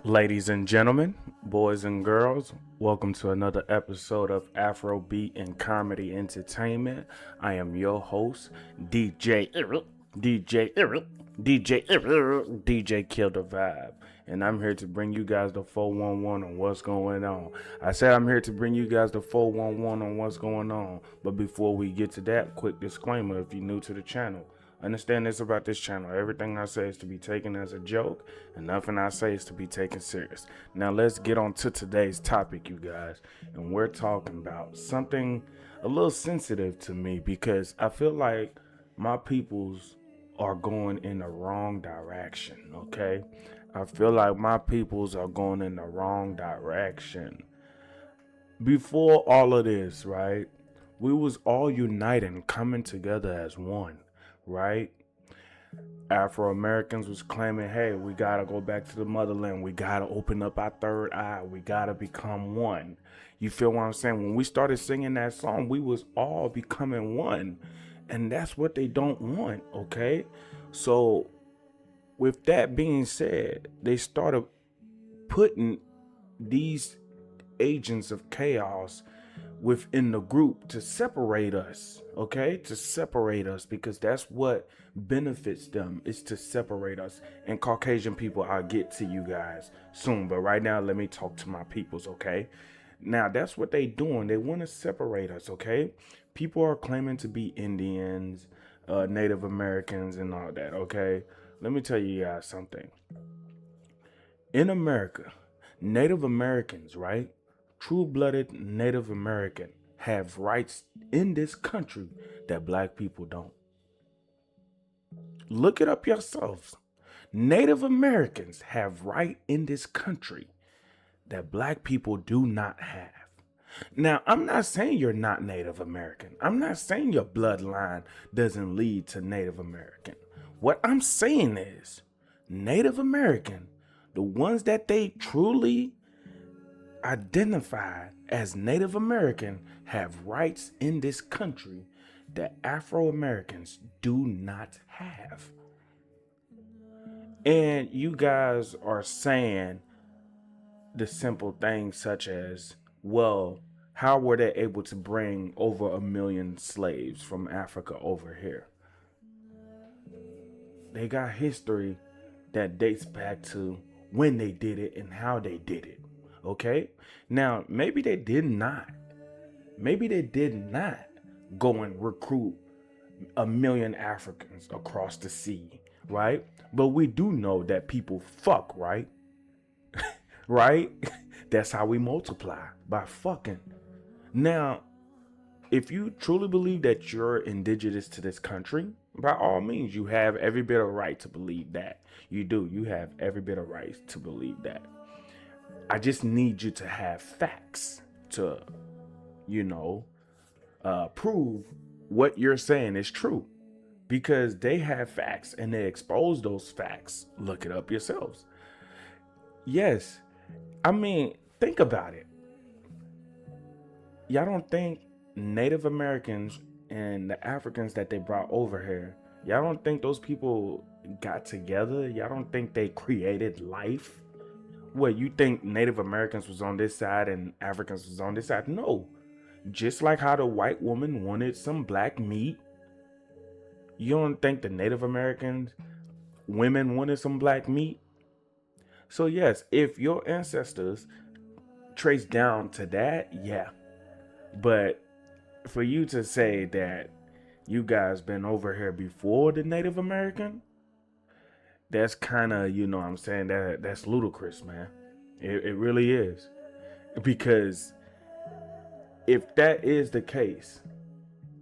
Ladies and gentlemen, boys and girls, welcome to another episode of Afrobeat and Comedy Entertainment. I am your host, DJ DJ Kill the Vibe, and I'm here to bring you guys the 411 on what's going on. I said I'm here to bring you guys the 411 on what's going on, but before we get to that, quick disclaimer if you're new to the channel. Understand this about this channel. Everything I say is to be taken as a joke, and nothing I say is to be taken serious. Now let's get on to today's topic, you guys. And we're talking about something a little sensitive to me because I feel like my peoples are going in the wrong direction, okay? I feel like my peoples are going in the wrong direction. Before all of this, right? We was all uniting, coming together as one, right? Afro Americans was claiming, hey, we gotta go back to the motherland. We gotta open up our third eye. We gotta become one. You feel what I'm saying? When we started singing that song, we was all becoming one. And that's what they don't want, okay? So with that being said, they started putting these agents of chaos within the group to separate us, okay? To separate us because that's what benefits them is to separate us. And Caucasian people, I'll get to you guys soon, but right now let me talk to my peoples, okay? Now that's what they doing. They want to separate us, okay? People are claiming to be Indians, Native Americans, and all that, okay? Let me tell you guys something. In America, Native Americans, right? True-blooded Native American have rights in this country that black people don't. Look it up yourselves. Native Americans have right in this country that black people do not have. Now, I'm not saying you're not Native American. I'm not saying your bloodline doesn't lead to Native American. What I'm saying is Native American, the ones that they truly identify as Native American, have rights in this country that Afro Americans do not have. And you guys are saying the simple things such as, well, how were they able to bring over 1 million slaves from Africa over here? They got history that dates back to when they did it and how they did it. Okay? Now, maybe they did not. Maybe they did not go and recruit 1 million Africans across the sea, right? But we do know that people fuck, right? Right? That's how we multiply, by fucking. Now, if you truly believe that you're indigenous to this country, by all means, you have every bit of right to believe that. You do. You have every bit of right to believe that. I just need you to have facts to, you know, prove what you're saying is true. Because they have facts and they expose those facts. Look it up yourselves. Yes. I mean, think about it. Y'all don't think Native Americans and the Africans that they brought over here, y'all don't think those people got together? Y'all don't think they created life? What, you think Native Americans was on this side and Africans was on this side? No. Just like how the white woman wanted some black meat, you don't think the Native Americans women wanted some black meat? So yes, if your ancestors trace down to that, yeah. But for you to say that you guys been over here before the Native American, that's kind of, you know what I'm saying, that's ludicrous, man. It really is. Because if that is the case,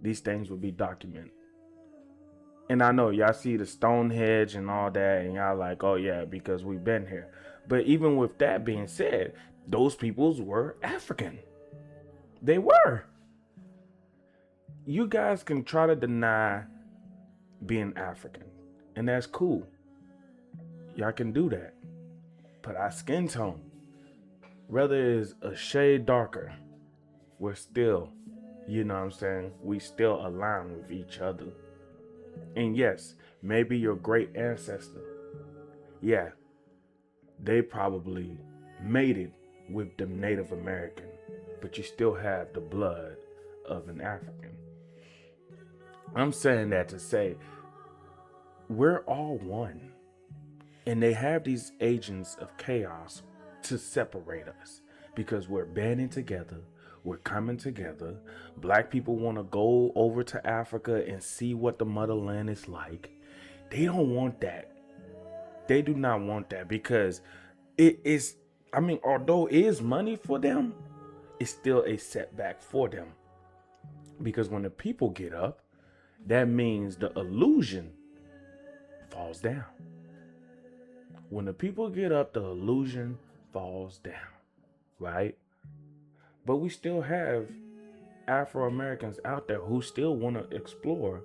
these things would be documented. And I know y'all see the Stonehenge and all that, and y'all like, oh yeah, because we've been here. But even with that being said, those peoples were African. They were. You guys can try to deny being African, and that's cool. Y'all can do that. But our skin tone, whether it's a shade darker, we're still, you know what I'm saying, we still align with each other. And yes, maybe your great ancestor, yeah, they probably made it with the Native American, but you still have the blood of an African. I'm saying that to say we're all one. And they have these agents of chaos to separate us because we're banding together, we're coming together. Black people want to go over to Africa and see what the motherland is like. They don't want that. They do not want that because it is, I mean, although it is money for them, it's still a setback for them. Because when the people get up, that means the illusion falls down. When the people get up, the illusion falls down, right? But we still have Afro Americans out there who still want to explore,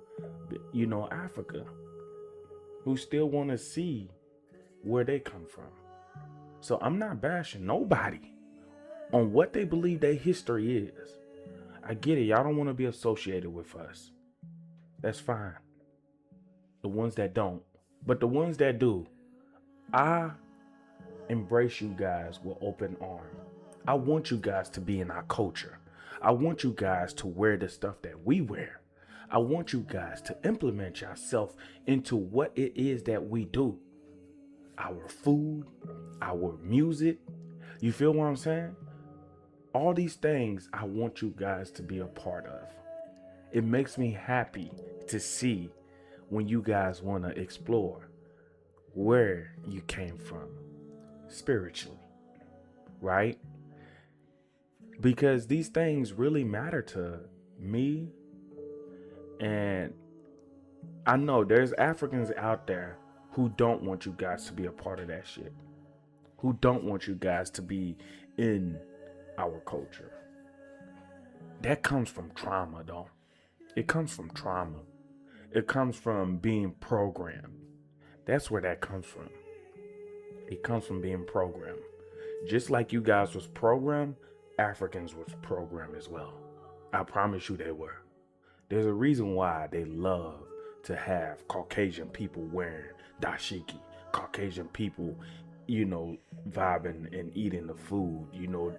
Africa, who still want to see where they come from. So I'm not bashing nobody on what they believe their history is. I get it. Y'all don't want to be associated with us. That's fine. The ones that don't. But the ones that do, I embrace you guys with open arms. I want you guys to be in our culture. I want you guys to wear the stuff that we wear. I want you guys to implement yourself into what it is that we do. Our food, our music. You feel what I'm saying? All these things I want you guys to be a part of. It makes me happy to see when you guys want to explore where you came from spiritually, right? Because these things really matter to me. And I know there's Africans out there who don't want you guys to be a part of that shit, who don't want you guys to be in our culture. That comes from trauma, though. It comes from trauma. It comes from being programmed. That's where that comes from. It comes from being programmed. Just like you guys was programmed, Africans was programmed as well. I promise you they were. There's a reason why they love to have Caucasian people wearing dashiki, Caucasian people, vibing and eating the food.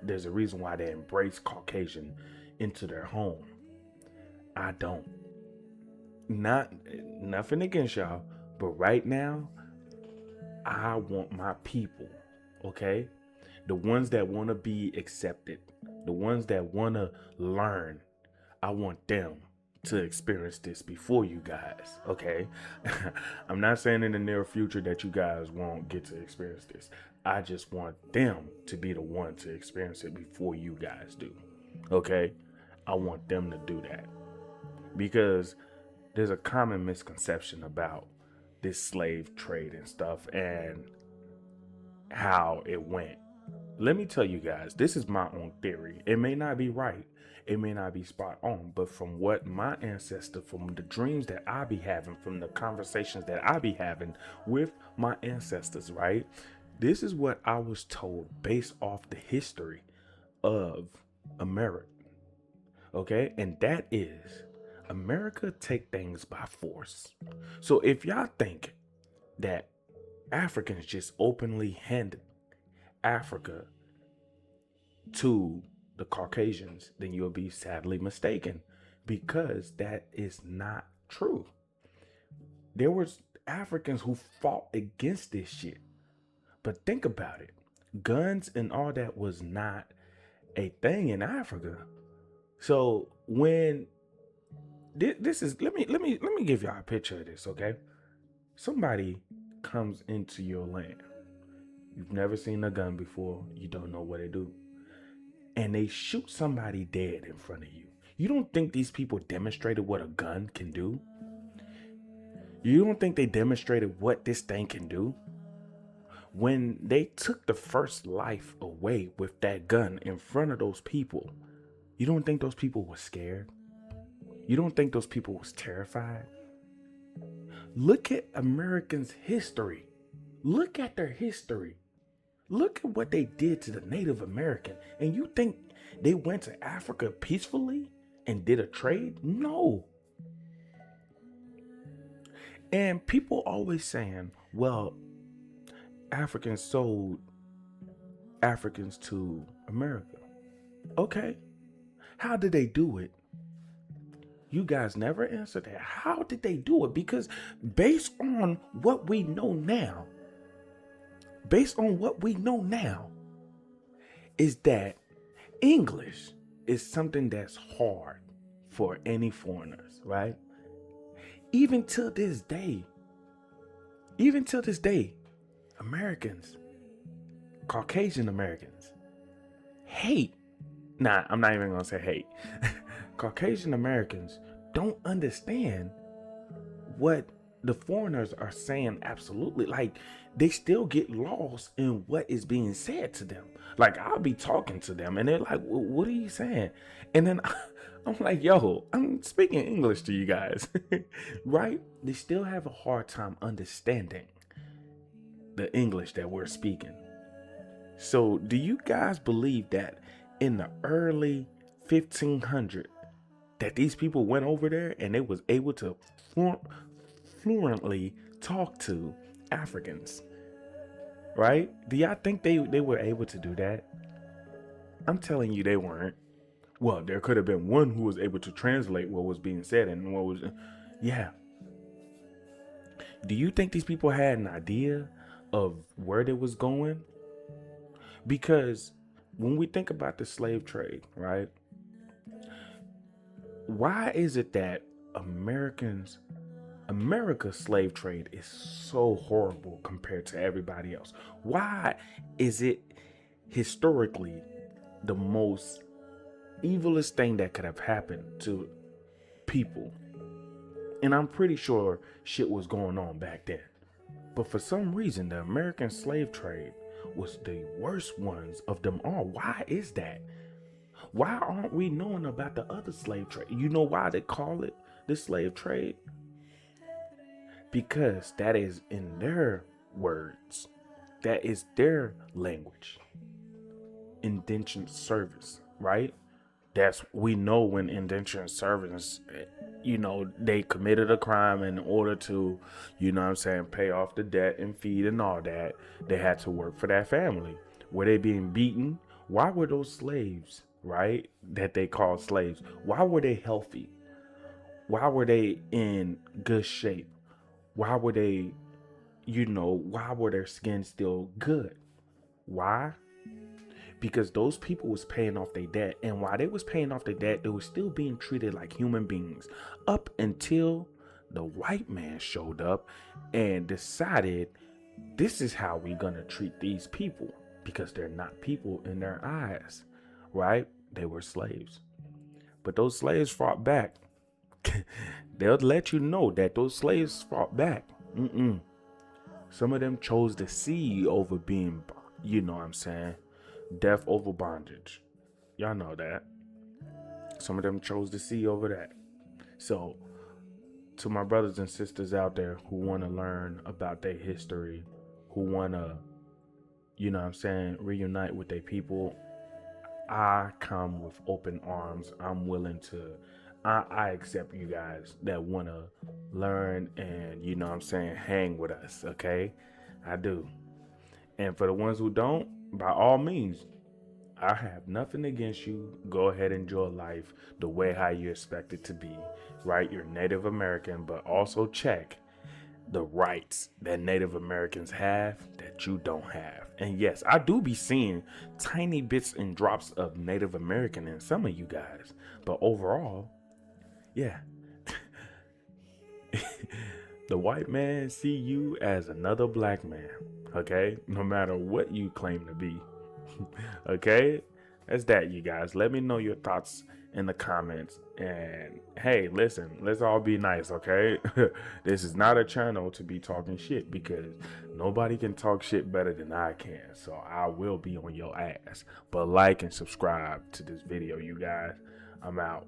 There's a reason why they embrace Caucasian into their home. I don't. Nothing against y'all, but right now, I want my people, okay? The ones that want to be accepted, the ones that want to learn, I want them to experience this before you guys, okay? I'm not saying in the near future that you guys won't get to experience this. I just want them to be the one to experience it before you guys do, okay? I want them to do that because there's a common misconception about this slave trade and stuff and how it went. Let me tell you guys, this is my own theory. It may not be right. It may not be spot on, but from what my ancestors, from the dreams that I be having, from the conversations that I be having with my ancestors, right? This is what I was told based off the history of America. Okay? And that is America take things by force. So if y'all think that Africans just openly handed Africa to the Caucasians, then you'll be sadly mistaken because that is not true. There was Africans who fought against this shit. But think about it. Guns and all that was not a thing in Africa. So when this is let me give y'all a picture of this, okay? Somebody comes into your land. You've never seen a gun before. You don't know what they do. And they shoot somebody dead in front of you. You don't think these people demonstrated what a gun can do? You don't think they demonstrated what this thing can do? When they took the first life away with that gun in front of those people, you don't think those people were scared? You don't think those people was terrified? Look at Americans' history. Look at their history. Look at what they did to the Native American. And you think they went to Africa peacefully and did a trade? No. And people always saying, well, Africans sold Africans to America. Okay, how did they do it? You guys never answered that. How did they do it? Because based on what we know now, based on what we know now, is that English is something that's hard for any foreigners, right? Even till this day, even till this day, Americans, Caucasian Americans, hate. Nah, I'm not even gonna say hate. Caucasian Americans don't understand what the foreigners are saying. Absolutely. Like, they still get lost in what is being said to them. Like, I'll be talking to them and they're like, what are you saying? And then I'm like, yo, I'm speaking English to you guys. Right? They still have a hard time understanding the English that we're speaking. So do you guys believe that in the early 1500s that these people went over there and they was able to fluently talk to Africans, right? Do y'all think they were able to do that? I'm telling you, they weren't. Well, there could have been one who was able to translate what was being said and what was, yeah. Do you think these people had an idea of where they was going? Because when we think about the slave trade, right? Why is it that America's slave trade is so horrible compared to everybody else? Why is it historically the most evilest thing that could have happened to people? And I'm pretty sure shit was going on back then. But for some reason, the American slave trade was the worst ones of them all. Why is that? Why aren't we knowing about the other slave trade? You know why they call it the slave trade? Because that is in their words. That is their language. Indentured service, right? That's, we know when indentured service, they committed a crime in order to, pay off the debt and feed and all that. They had to work for that family. Were they being beaten? Why were those slaves, right, that they called slaves, why were they healthy? Why were they in good shape? Why were they, why were their skin still good? Why? Because those people was paying off their debt. And while they was paying off their debt, they were still being treated like human beings up until the white man showed up and decided, this is how we gonna treat these people, because they're not people in their eyes, right? They were slaves. But those slaves fought back. They'll let you know that those slaves fought back. Some of them chose the sea over being, death over bondage. Y'all know that. Some of them chose the sea over that. So, to my brothers and sisters out there who want to learn about their history, who want to, reunite with their people, I come with open arms. I'm willing to, I accept you guys that want to learn and, hang with us, okay? I do. And for the ones who don't, by all means, I have nothing against you. Go ahead and enjoy life the way how you expect it to be, right? You're Native American, but also check the rights that Native Americans have that you don't have. And yes, I do be seeing tiny bits and drops of Native American in some of you guys, but overall, yeah. The white man see you as another black man, okay? No matter what you claim to be. Okay? That's that, you guys. Let me know your thoughts in the comments. And hey, listen, let's all be nice, okay? This is not a channel to be talking shit, because nobody can talk shit better than I can. So I will be on your ass. But like and subscribe to this video, you guys. I'm out.